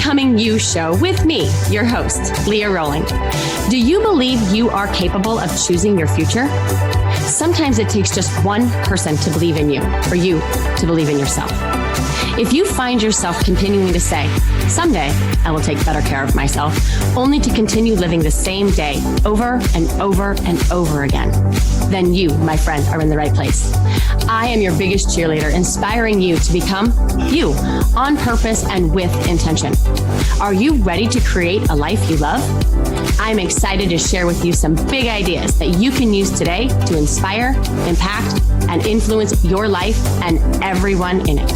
Becoming You show with me, your host, Leah Rowling. Do you believe you are capable of choosing your future? Sometimes it takes just one person to believe in you, or you to believe in yourself. If you find yourself continuing to say, someday I will take better care of myself, only to continue living the same day over and over and over again, then you, my friend, are in the right place. I am your biggest cheerleader, inspiring you to become you on purpose and with intention. Are you ready to create a life you love? I'm excited to share with you some big ideas that you can use today to inspire, impact, and influence your life and everyone in it.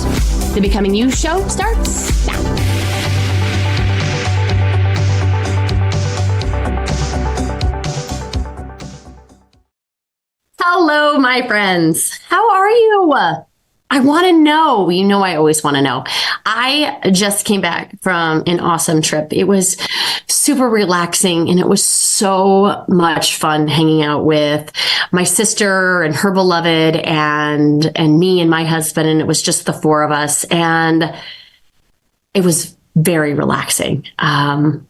The Becoming You show starts now. Hello, my friends. How are you? I want to know. You know, I always want to know. I just came back from an awesome trip. It was super relaxing and it was so much fun hanging out with my sister and her beloved and me and my husband. And it was just the four of us. And it was very relaxing. And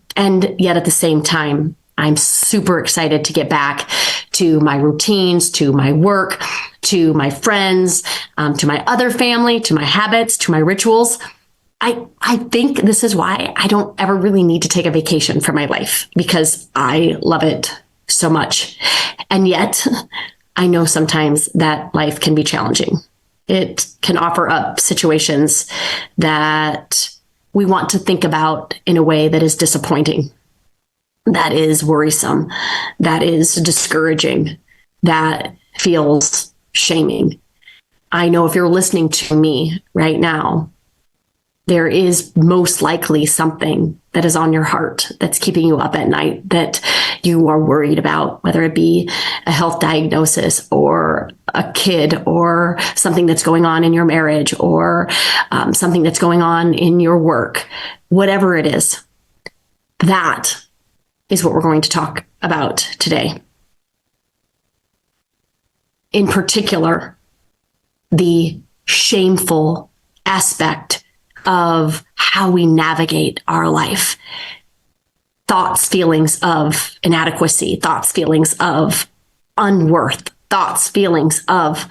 yet at the same time, I'm super excited to get back to my routines, to my work, to my friends, to my other family, to my habits, to my rituals. I think this is why I don't ever really need to take a vacation from my life, because I love it so much. And yet I know sometimes that life can be challenging. It can offer up situations that we want to think about in a way that is disappointing, that is worrisome, that is discouraging, that feels shaming. I know if you're listening to me right now, there is most likely something that is on your heart that's keeping you up at night, that you are worried about, whether it be a health diagnosis or a kid or something that's going on in your marriage or something that's going on in your work, whatever it is. That is what we're going to talk about today. In particular, the shameful aspect of how we navigate our life. Thoughts, feelings of inadequacy, thoughts, feelings of unworth, thoughts, feelings of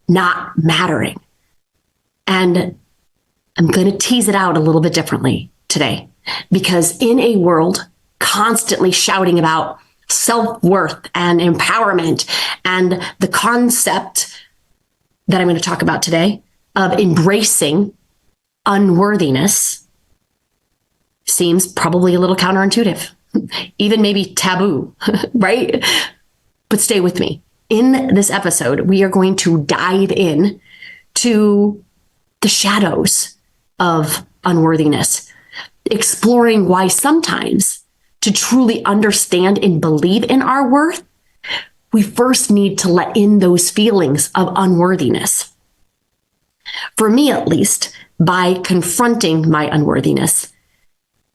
not mattering. And I'm going to tease it out a little bit differently today, because in a world constantly shouting about self-worth and empowerment and the concept that I'm going to talk about today of embracing unworthiness seems probably a little counterintuitive, even maybe taboo, right? But stay with me. In this episode, we are going to dive in to the shadows of unworthiness, exploring why sometimes to truly understand and believe in our worth, we first need to let in those feelings of unworthiness. For me, at least, by confronting my unworthiness,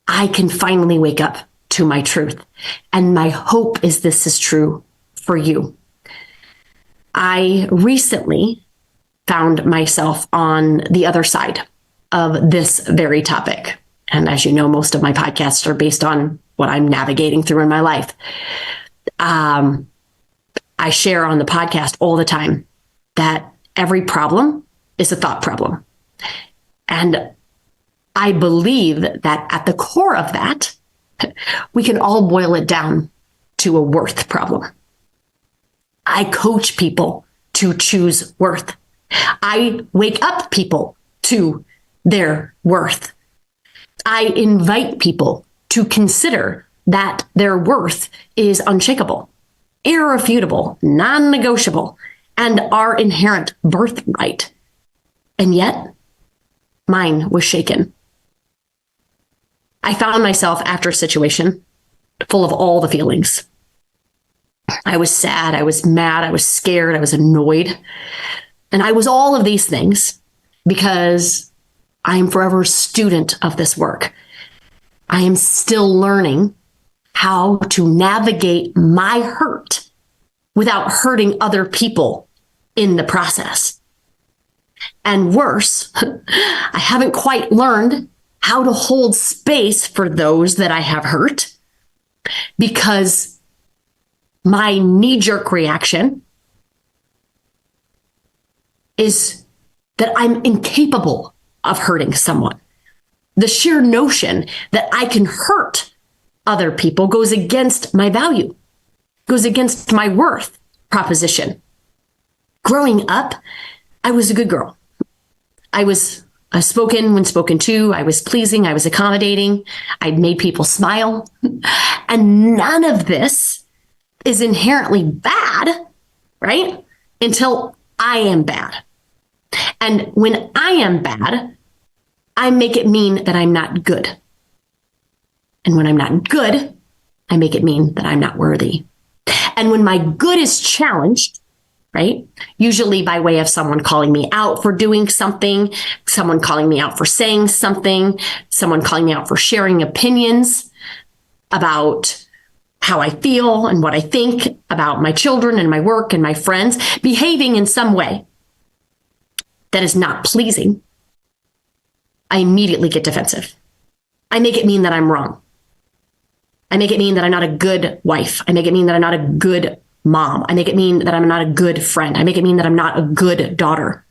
I can finally wake up to my truth. And my hope is this is true for you. I recently found myself on the other side of this very topic. And as you know, most of my podcasts are based on what I'm navigating through in my life. I share on the podcast all the time that every problem is a thought problem. And I believe that at the core of that, we can all boil it down to a worth problem. I coach people to choose worth. I wake up people to their worth. I invite people to consider that their worth is unshakable, irrefutable, non-negotiable, and our inherent birthright. And yet, mine was shaken. I found myself after a situation full of all the feelings. I was sad, I was mad, I was scared, I was annoyed. And I was all of these things because I am forever a student of this work. I am still learning how to navigate my hurt without hurting other people in the process. And worse, I haven't quite learned how to hold space for those that I have hurt, because my knee-jerk reaction is that I'm incapable of hurting someone. The sheer notion that I can hurt other people goes against my value, goes against my worth proposition. Growing up, I was a good girl. I was spoken when spoken to. I was pleasing. I was accommodating. I made people smile. And none of this is inherently bad, right? Until I am bad. And when I am bad, I make it mean that I'm not good. And when I'm not good, I make it mean that I'm not worthy. And when my good is challenged, right? Usually by way of someone calling me out for doing something, someone calling me out for saying something, someone calling me out for sharing opinions about how I feel and what I think about my children and my work and my friends, behaving in some way that is not pleasing, I immediately get defensive. I make it mean that I'm wrong. I make it mean that I'm not a good wife. I make it mean that I'm not a good mom. I make it mean that I'm not a good friend. I make it mean that I'm not a good daughter.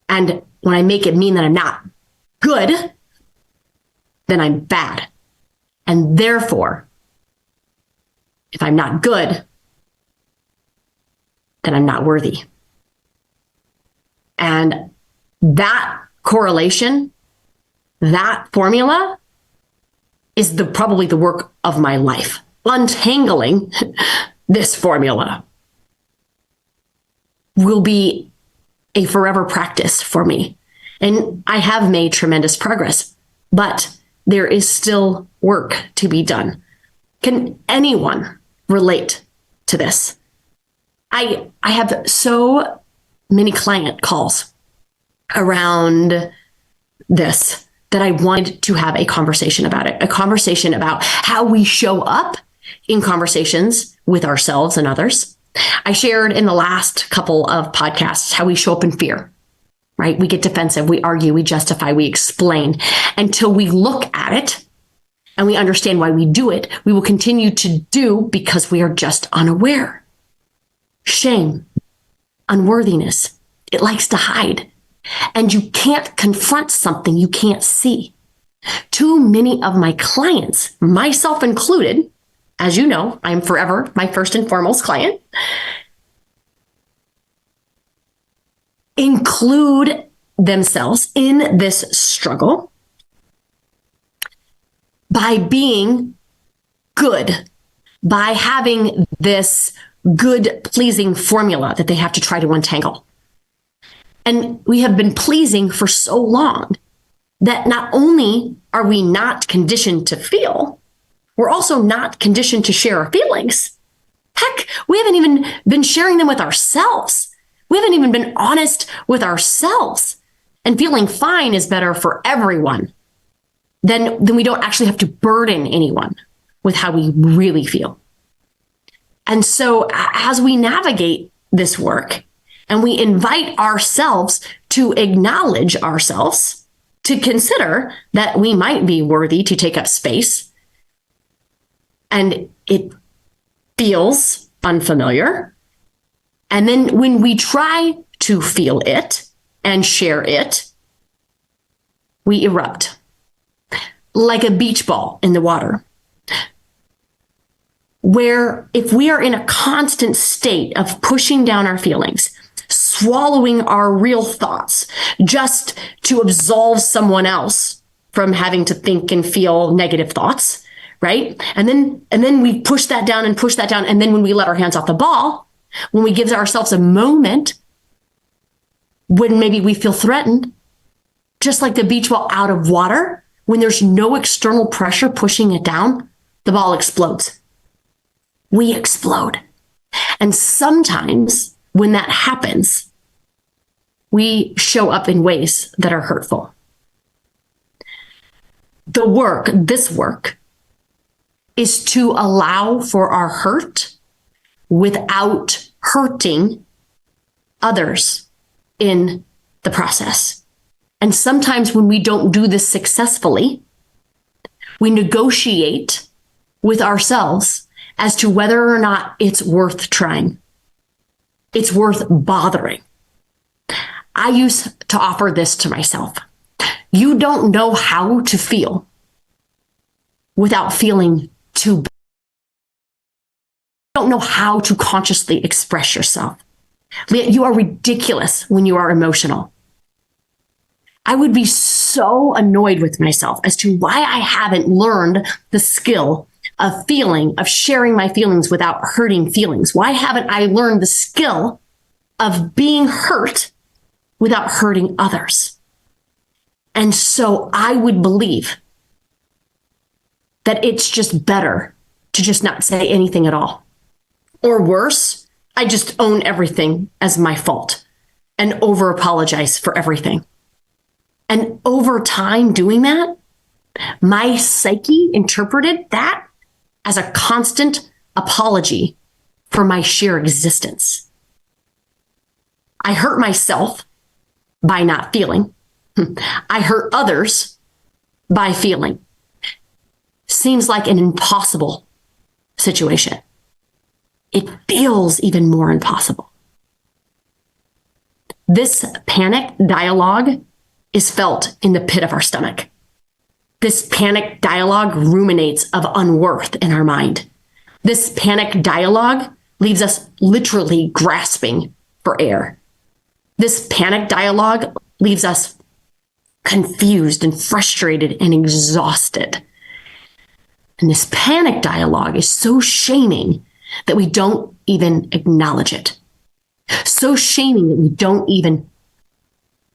And when I make it mean that I'm not good, then I'm bad. And therefore, if I'm not good, then I'm not worthy. And that correlation, that formula is probably the work of my life. Untangling this formula will be a forever practice for me. And I have made tremendous progress, but there is still work to be done. Can anyone relate to this? I have so many client calls around this that I wanted to have a conversation about it, a conversation about how we show up in conversations with ourselves and others. I shared in the last couple of podcasts how we show up in fear, right? We get defensive, we argue, we justify, we explain. Until we look at it and we understand why we do it, we will continue to do because we are just unaware. Shame, unworthiness, it likes to hide. And you can't confront something you can't see. Too many of my clients, myself included, as you know, I'm forever my first and foremost client, include themselves in this struggle by being good, by having this good, pleasing formula that they have to try to untangle. And we have been pleasing for so long that not only are we not conditioned to feel, we're also not conditioned to share our feelings. Heck, we haven't even been sharing them with ourselves. We haven't even been honest with ourselves. And feeling fine is better for everyone. Then we don't actually have to burden anyone with how we really feel. And so as we navigate this work, and we invite ourselves to acknowledge ourselves, to consider that we might be worthy to take up space. And it feels unfamiliar. And then when we try to feel it and share it, we erupt like a beach ball in the water. Where if we are in a constant state of pushing down our feelings, swallowing our real thoughts just to absolve someone else from having to think and feel negative thoughts, right? And then we push that down. And then when we let our hands off the ball, when we give ourselves a moment when maybe we feel threatened, just like the beach ball out of water, when there's no external pressure pushing it down, the ball explodes. We explode. And sometimes when that happens, we show up in ways that are hurtful. This work, is to allow for our hurt without hurting others in the process. And sometimes when we don't do this successfully, we negotiate with ourselves as to whether or not it's worth trying. It's worth bothering. I used to offer this to myself. You don't know how to feel without feeling too bad. You don't know how to consciously express yourself. Leah, you are ridiculous when you are emotional. I would be so annoyed with myself as to why I haven't learned the skill of feeling, of sharing my feelings without hurting feelings. Why haven't I learned the skill of being hurt without hurting others? And so I would believe that it's just better to just not say anything at all. Or worse, I just own everything as my fault and over apologize for everything. And over time doing that, my psyche interpreted that as a constant apology for my sheer existence. I hurt myself by not feeling. I hurt others by feeling. Seems like an impossible situation. It feels even more impossible. This panic dialogue is felt in the pit of our stomach. This panic dialogue ruminates of unworth in our mind. This panic dialogue leaves us literally grasping for air. This panic dialogue leaves us confused and frustrated and exhausted. And this panic dialogue is so shaming that we don't even acknowledge it. So shaming that we don't even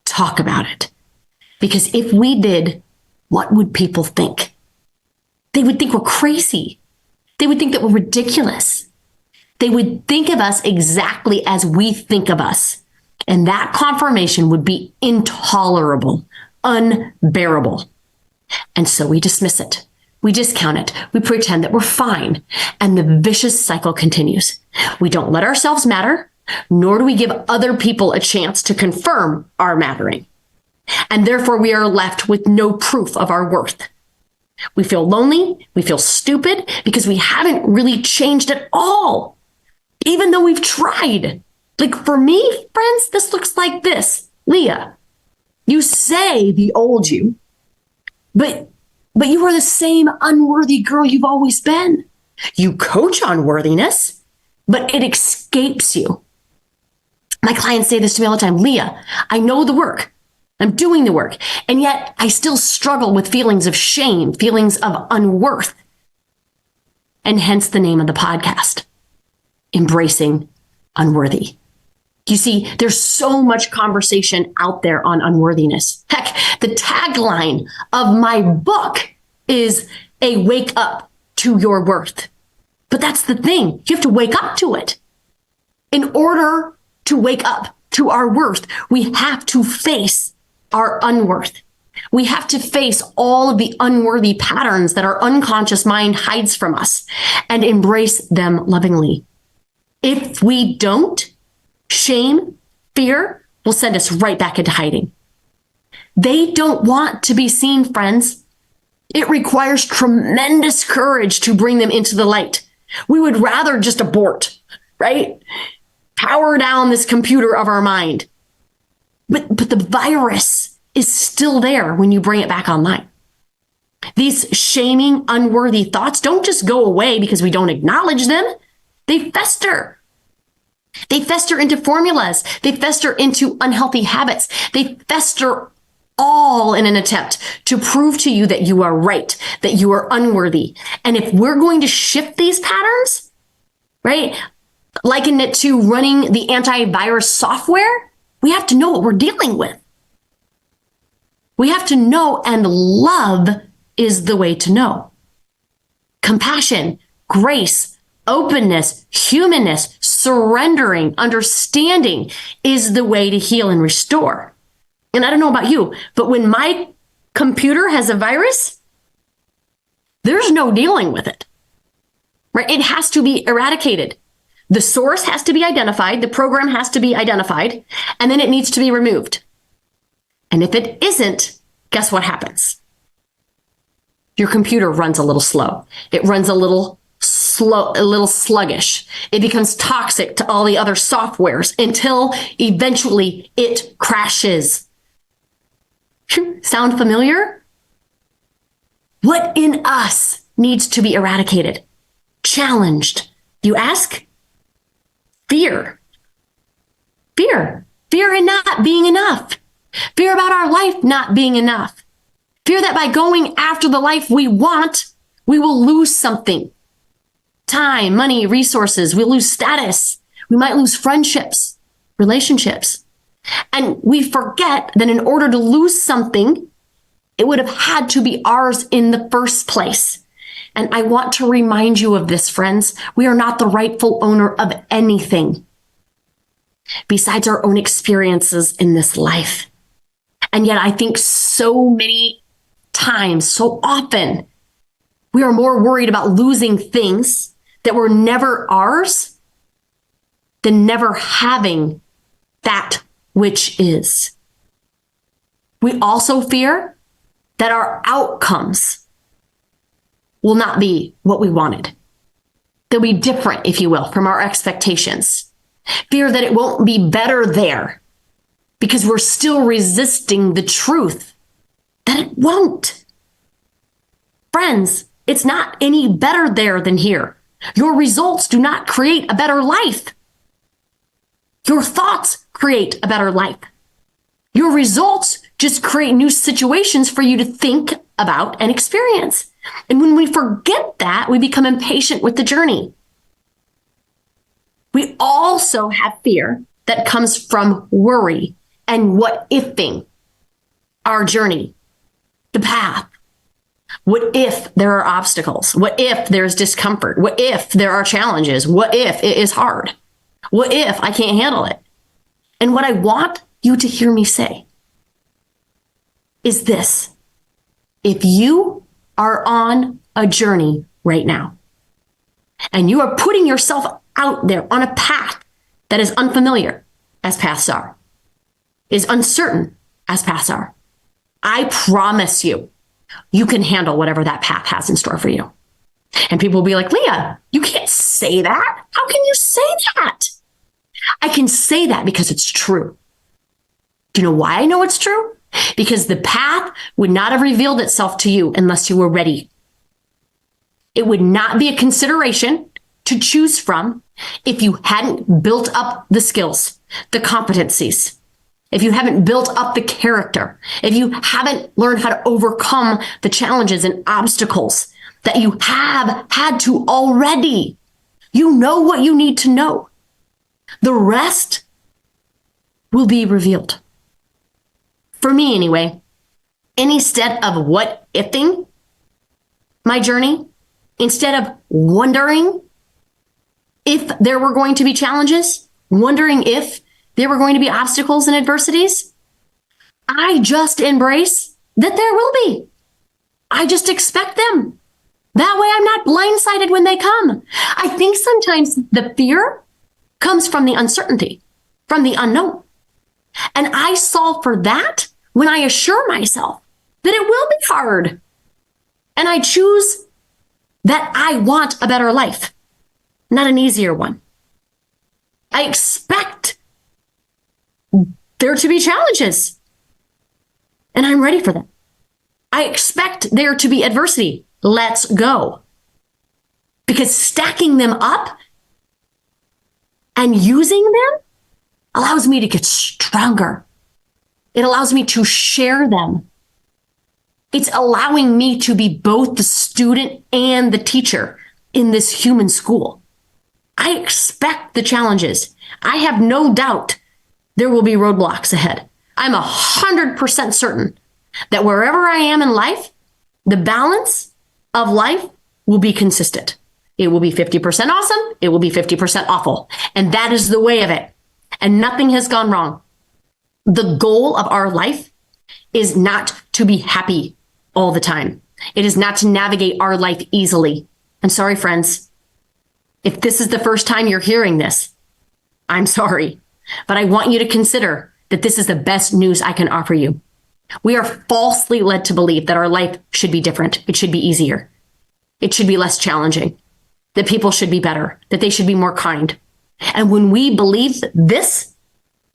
talk about it. Because if we did, what would people think? They would think we're crazy. They would think that we're ridiculous. They would think of us exactly as we think of us. And that confirmation would be intolerable, unbearable. And so we dismiss it. We discount it. We pretend that we're fine. And the vicious cycle continues. We don't let ourselves matter, nor do we give other people a chance to confirm our mattering. And therefore, we are left with no proof of our worth. We feel lonely. We feel stupid because we haven't really changed at all, even though we've tried. Like for me, friends, this looks like this. Leah, you say the old you, but you are the same unworthy girl you've always been. You coach unworthiness, but it escapes you. My clients say this to me all the time. Leah, I know the work. I'm doing the work. And yet I still struggle with feelings of shame, feelings of unworth. And hence the name of the podcast, Embracing Unworthy. You see, there's so much conversation out there on unworthiness. Heck, the tagline of my book is a wake up to your worth. But that's the thing. You have to wake up to it. In order to wake up to our worth, we have to face our unworth. We have to face all of the unworthy patterns that our unconscious mind hides from us and embrace them lovingly. If we don't, shame, fear will send us right back into hiding. They don't want to be seen, friends. It requires tremendous courage to bring them into the light. We would rather just abort, right? Power down this computer of our mind. But the virus is still there when you bring it back online. These shaming, unworthy thoughts don't just go away because we don't acknowledge them. They fester. They fester into formulas. They fester into unhealthy habits. They fester all in an attempt to prove to you that you are right, that you are unworthy. And if we're going to shift these patterns, right, liken it to running the antivirus software, we have to know what we're dealing with. We have to know, and love is the way to know. Compassion, grace, openness, humanness, surrendering, understanding is the way to heal and restore. And I don't know about you, but when my computer has a virus, there's no dealing with it, right? It has to be eradicated. The source has to be identified. The program has to be identified, and then it needs to be removed. And if it isn't, guess what happens? Your computer runs a little slow. It runs a little sluggish. It becomes toxic to all the other softwares until eventually it crashes. Sound familiar? What in us needs to be eradicated, challenged? You ask? Fear. Fear. Fear in not being enough. Fear about our life not being enough. Fear that by going after the life we want, we will lose something. Time, money, resources. We'll lose status. We might lose friendships, relationships. And we forget that in order to lose something, it would have had to be ours in the first place. And I want to remind you of this, friends. We are not the rightful owner of anything besides our own experiences in this life. And yet I think so many times, so often, we are more worried about losing things that were never ours than never having that which is. We also fear that our outcomes will not be what we wanted. They'll be different, if you will, from our expectations. Fear that it won't be better there because we're still resisting the truth that it won't. Friends, it's not any better there than here. Your results do not create a better life. Your thoughts create a better life. Your results just create new situations for you to think about and experience. And when we forget that, we become impatient with the journey. We also have fear that comes from worry and what ifing our journey, the path. What if there are obstacles? What if there's discomfort? What if there are challenges? What if it is hard? What if I can't handle it? And what I want you to hear me say is this. If you are on a journey right now and you are putting yourself out there on a path that is unfamiliar, as paths are, is uncertain, as paths are, I promise you, you can handle whatever that path has in store for you. And people will be like, Leah, you can't say that. How can you say that? I can say that because it's true. Do you know why I know it's true? Because the path would not have revealed itself to you unless you were ready. It would not be a consideration to choose from if you hadn't built up the skills, the competencies, if you haven't built up the character, if you haven't learned how to overcome the challenges and obstacles that you have had to already. You know what you need to know. The rest will be revealed. For me, anyway, instead of what ifing my journey, instead of wondering if there were going to be challenges, wondering if there were going to be obstacles and adversities, I just embrace that there will be. I just expect them. That way I'm not blindsided when they come. I think sometimes the fear comes from the uncertainty, from the unknown. And I solve for that when I assure myself that it will be hard. And I choose that I want a better life, not an easier one. I expect there to be challenges, and I'm ready for them. I expect there to be adversity. Let's go. Because stacking them up and using them allows me to get stronger. It allows me to share them. It's allowing me to be both the student and the teacher in this human school. I expect the challenges. I have no doubt there will be roadblocks ahead. I'm 100% certain that wherever I am in life, the balance of life will be consistent. It will be 50% awesome. It will be 50% awful. And that is the way of it. And nothing has gone wrong. The goal of our life is not to be happy all the time. It is not to navigate our life easily. I'm sorry, friends. If this is the first time you're hearing this, I'm sorry. But I want you to consider that this is the best news I can offer you. We are falsely led to believe that our life should be different. It should be easier. It should be less challenging, that people should be better, that they should be more kind. And when we believe this,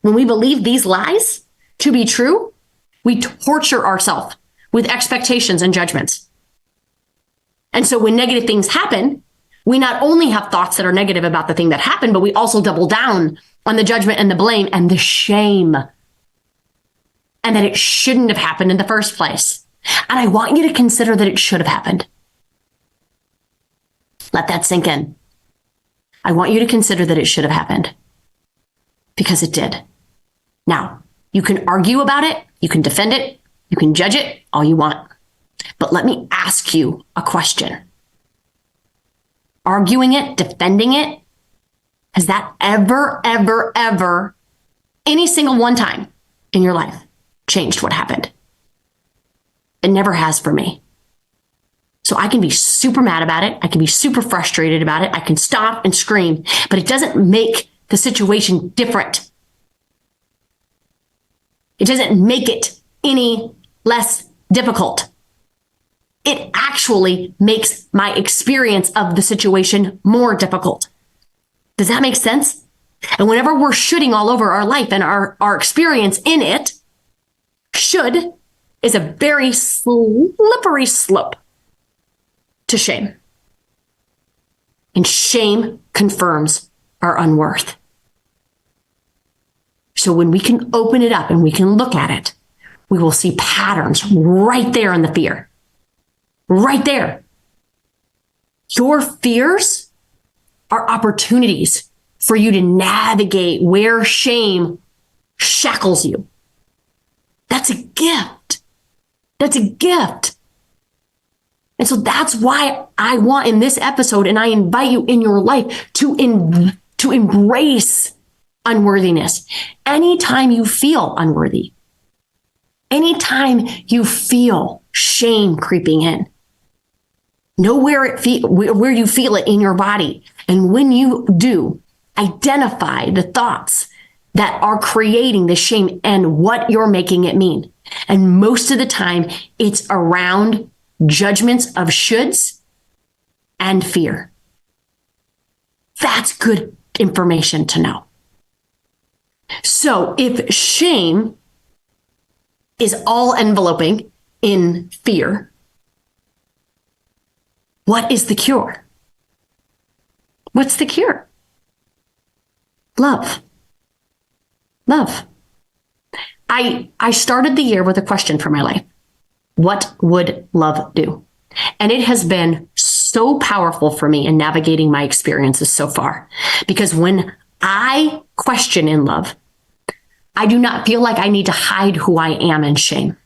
when we believe these lies to be true, we torture ourselves with expectations and judgments. And so when negative things happen, we not only have thoughts that are negative about the thing that happened, but we also double down on the judgment and the blame and the shame. And that it shouldn't have happened in the first place. And I want you to consider that it should have happened. Let that sink in. I want you to consider that it should have happened. Because it did. Now, you can argue about it, you can defend it, you can judge it all you want. But let me ask you a question. Arguing it, defending it, has that ever, any single one time in your life changed what happened? It never has for me. So I can be super mad about it. I can be super frustrated about it. I can stop and scream, but it doesn't make the situation different. It doesn't make it any less difficult. It actually makes my experience of the situation more difficult. Does that make sense? And whenever we're shooting all over our life and our experience in it, should is a very slippery slope to shame. And shame confirms our unworth. So when we can open it up and we can look at it, we will see patterns right there in the fear. Right there. Your fears are opportunities for you to navigate where shame shackles you. That's a gift. That's a gift. And so that's why I want in this episode, and I invite you in your life to embrace unworthiness. Anytime you feel unworthy, anytime you feel shame creeping in, know where you feel it in your body. And when you do, identify the thoughts that are creating the shame and what you're making it mean. And most of the time, it's around judgments of shoulds and fear. That's good information to know. So if shame is all enveloping in fear, what is the cure? What's the cure? Love. Love. I started the year with a question for my life. What would love do? And it has been so powerful for me in navigating my experiences so far. Because when I question in love, I do not feel like I need to hide who I am in shame.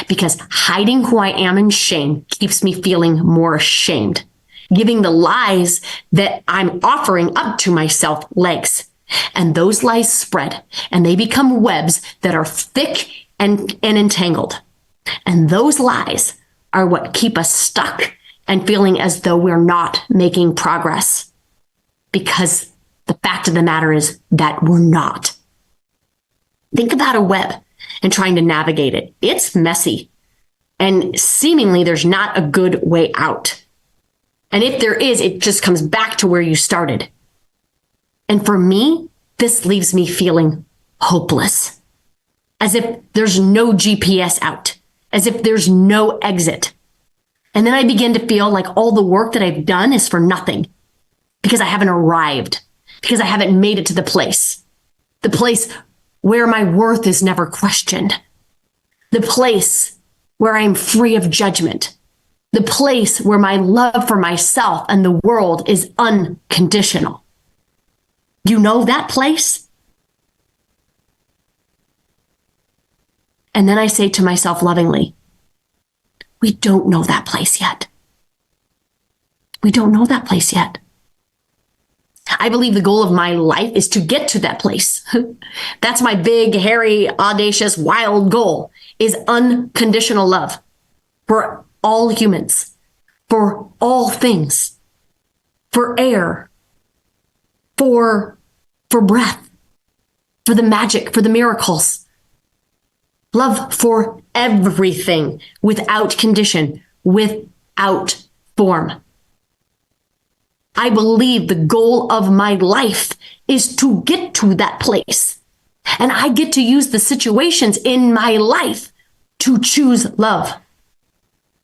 Because hiding who I am in shame keeps me feeling more ashamed, giving the lies that I'm offering up to myself legs. And those lies spread and they become webs that are thick and entangled. And those lies are what keep us stuck and feeling as though we're not making progress. Because the fact of the matter is that we're not. Think about a web and trying to navigate it. It's messy. And seemingly there's not a good way out. And if there is, it just comes back to where you started. And for me, this leaves me feeling hopeless. As if there's no GPS out. As if there's no exit. And then I begin to feel like all the work that I've done is for nothing. Because I haven't arrived. Because I haven't made it to the place. The place where my worth is never questioned. The place where I'm free of judgment. The place where my love for myself and the world is unconditional. You know that place? And then I say to myself lovingly, we don't know that place yet. We don't know that place yet. I believe the goal of my life is to get to that place. That's my big, hairy, audacious, wild goal, is unconditional love for all humans, for all things, for air, for breath, for the magic, for the miracles, Love for everything, without condition, without form. I believe the goal of my life is to get to that place. And I get to use the situations in my life to choose love,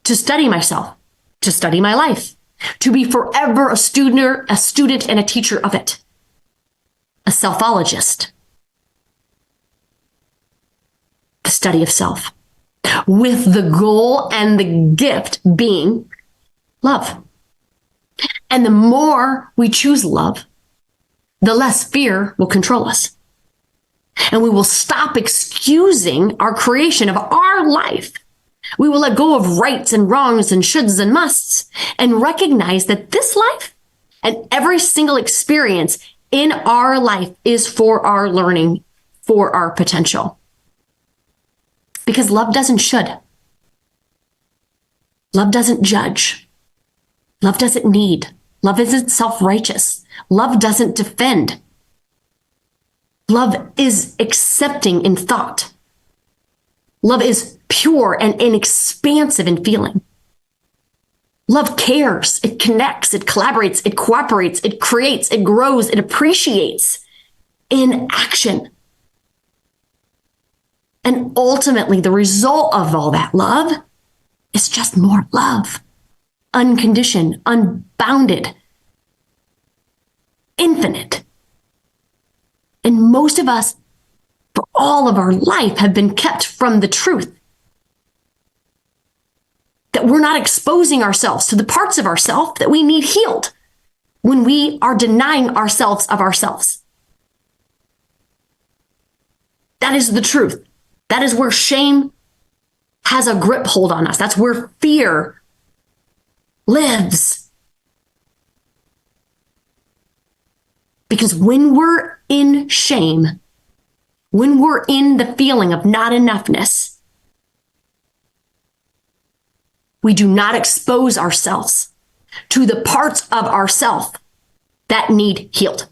to study myself, to study my life, to be forever a student and a teacher of it, a selfologist, the study of self, with the goal and the gift being love. And the more we choose love, the less fear will control us. And we will stop excusing our creation of our life. We will let go of rights and wrongs and shoulds and musts and recognize that this life and every single experience in our life is for our learning, for our potential. Because love doesn't should. Love doesn't judge. Love doesn't need. Love isn't self-righteous. Love doesn't defend. Love is accepting in thought. Love is pure and inexpansive in feeling. Love cares, it connects, it collaborates, it cooperates, it creates, it grows, it appreciates in action. And ultimately, the result of all that love is just more love. Unconditioned, unbounded, infinite. And most of us, for all of our life, have been kept from the truth. That we're not exposing ourselves to the parts of ourselves that we need healed when we are denying ourselves of ourselves. That is the truth. That is where shame has a grip hold on us. That's where fear lives. Because when we're in shame, when we're in the feeling of not enoughness, we do not expose ourselves to the parts of ourself that need healed.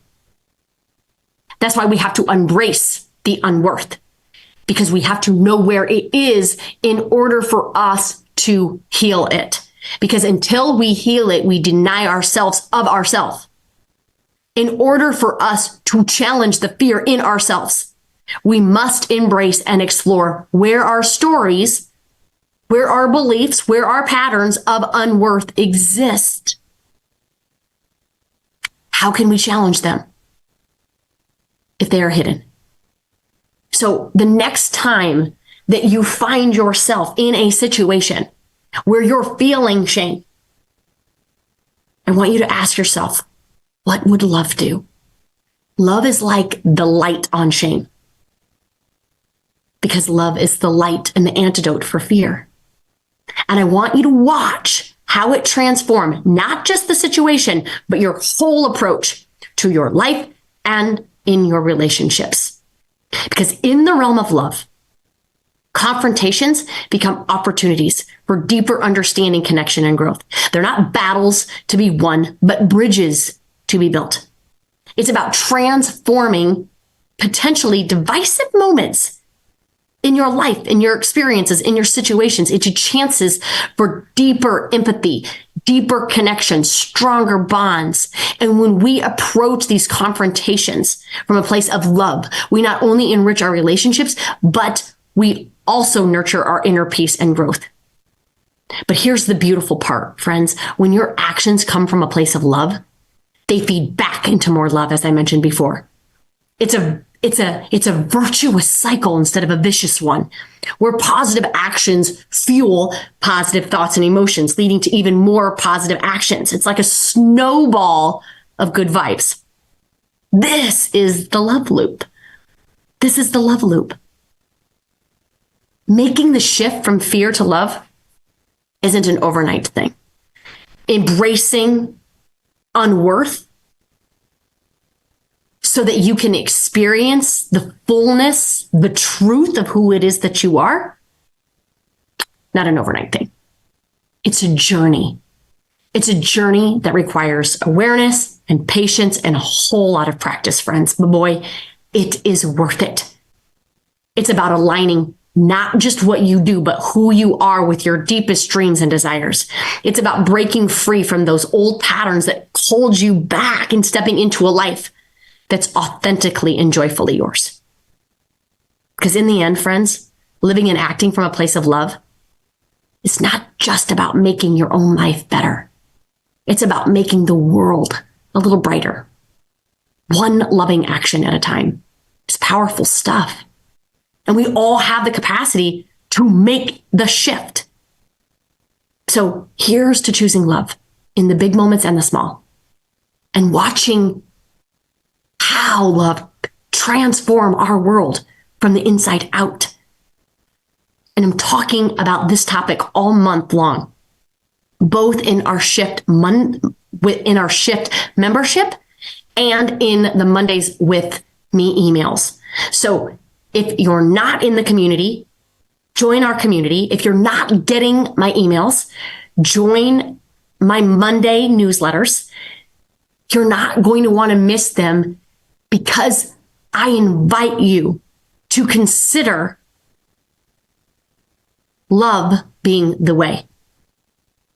That's why we have to embrace the unworth, because we have to know where it is in order for us to heal it. Because until we heal it, we deny ourselves of ourselves. In order for us to challenge the fear in ourselves, we must embrace and explore where our stories, where our beliefs, where our patterns of unworth exist. How can we challenge them if they are hidden? So the next time that you find yourself in a situation where you're feeling shame, I want you to ask yourself, what would love do? Love is like the light on shame, because love is the light and the antidote for fear. And I want you to watch how it transforms not just the situation, but your whole approach to your life and in your relationships. Because in the realm of love, confrontations become opportunities for deeper understanding, connection, and growth. They're not battles to be won, but bridges to be built. It's about transforming potentially divisive moments in your life, in your experiences, in your situations, into chances for deeper empathy, deeper connection, stronger bonds. And when we approach these confrontations from a place of love, we not only enrich our relationships, but we also nurture our inner peace and growth. But here's the beautiful part, friends. When your actions come from a place of love, they feed back into more love, as I mentioned before. It's a virtuous cycle instead of a vicious one, where positive actions fuel positive thoughts and emotions, leading to even more positive actions. It's like a snowball of good vibes. This is the love loop. This is the love loop. Making the shift from fear to love isn't an overnight thing. Embracing unworth so that you can experience the fullness, the truth of who it is that you are, not an overnight thing. It's a journey. It's a journey that requires awareness and patience and a whole lot of practice, friends. But boy, it is worth it. It's about aligning not just what you do, but who you are with your deepest dreams and desires. It's about breaking free from those old patterns that hold you back and stepping into a life that's authentically and joyfully yours. Because in the end, friends, living and acting from a place of love is not just about making your own life better. It's about making the world a little brighter. One loving action at a time. It's powerful stuff. And we all have the capacity to make the shift. So here's to choosing love in the big moments and the small, and watching how love transform our world from the inside out. And I'm talking about this topic all month long, both in our shift membership and in the Mondays with me emails. So if you're not in the community, join our community. If you're not getting my emails, join my Monday newsletters. You're not going to want to miss them, because I invite you to consider love being the way,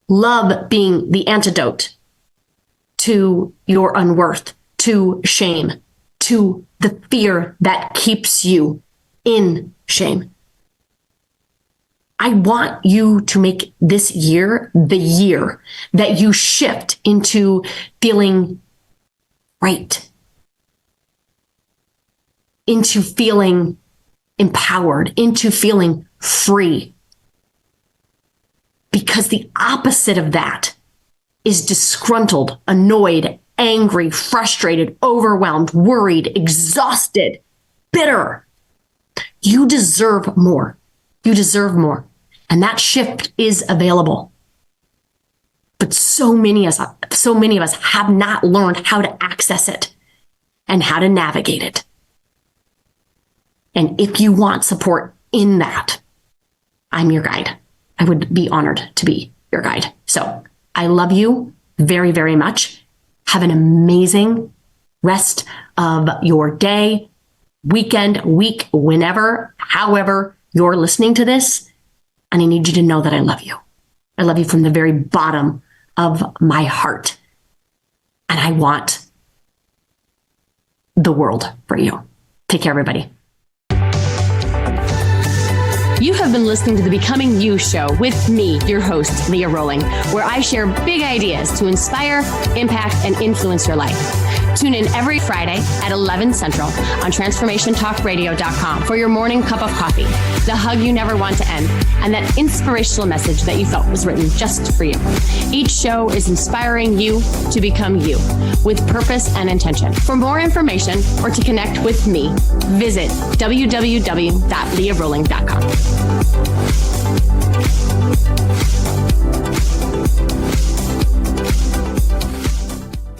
love being the antidote to your unworth, to shame, to the fear that keeps you in shame. I want you to make this year the year that you shift into feeling right, into feeling empowered, into feeling free. Because the opposite of that is disgruntled, annoyed, angry, frustrated, overwhelmed, worried, exhausted, bitter. You deserve more. You deserve more. And that shift is available. But so many of us have not learned how to access it and how to navigate it. And if you want support in that, I'm your guide. I would be honored to be your guide. So I love you very, very much. Have an amazing rest of your day, weekend, week, whenever, however you're listening to this. And I need you to know that I love you. I love you from the very bottom of my heart. And I want the world for you. Take care, everybody. You have been listening to the Becoming You show with me, your host, Leah Rowling, where I share big ideas to inspire, impact, and influence your life. Tune in every Friday at 11 Central on transformationtalkradio.com for your morning cup of coffee, the hug you never want to end, and that inspirational message that you felt was written just for you. Each show is inspiring you to become you with purpose and intention. For more information or to connect with me, visit www.leahrowling.com.